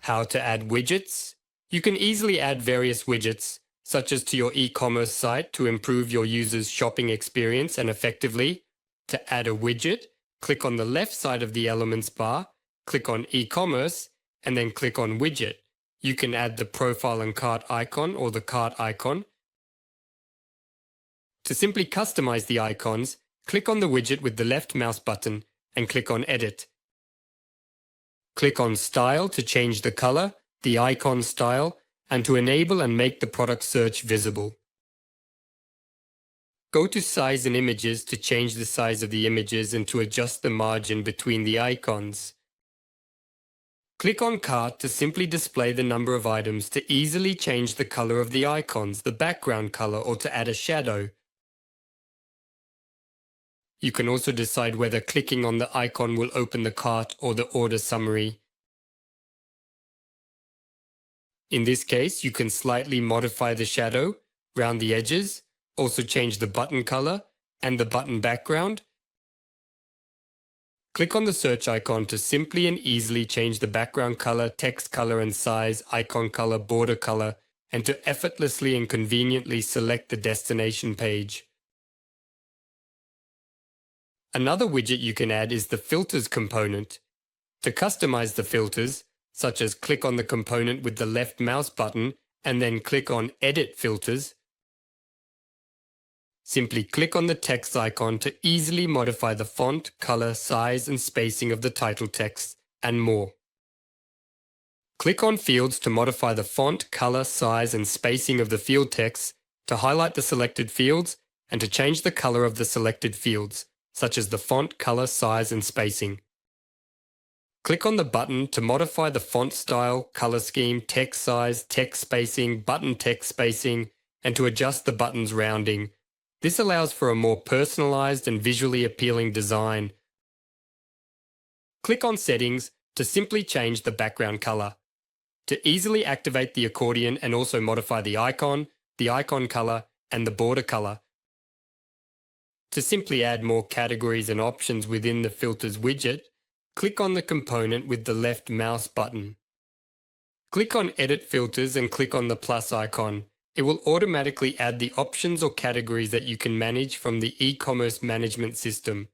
How to add widgets. You can easily add various widgets, such as to your e-commerce site to improve your users' shopping experience and effectively. To add a widget, click on the left side of the Elements bar, click on e-commerce, and then click on widget. You can add the profile and cart icon or the cart icon. To simply customize the icons, click on the widget with the left mouse button and click on Edit. Click on Style to change the color, the icon style, and to enable and make the product search visible. Go to Size and Images to change the size of the images and to adjust the margin between the icons. Click on Cart to simply display the number of items, to easily change the color of the icons, the background color, or to add a shadow. You can also decide whether clicking on the icon will open the cart or the order summary. In this case, you can slightly modify the shadow, round the edges, also change the button color and the button background. Click on the search icon to simply and easily change the background color, text color and size, icon color, border color, and to effortlessly and conveniently select the destination page. Another widget you can add is the Filters component. To customize the filters, such as click on the component with the left mouse button and then click on Edit Filters. Simply click on the text icon to easily modify the font, color, size and spacing of the title text, and more. Click on Fields to modify the font, color, size and spacing of the field text, to highlight the selected fields, and to change the color of the selected fields, such as the font, color, size and spacing. Click on the button to modify the font style, color scheme, text size, text spacing, button text spacing, and to adjust the button's rounding. This allows for a more personalized and visually appealing design. Click on Settings to simply change the background color. To easily activate the accordion and also modify the icon color, and the border color. To simply add more categories and options within the Filters widget, click on the component with the left mouse button. Click on Edit Filters and click on the plus icon. It will automatically add the options or categories that you can manage from the e-commerce management system.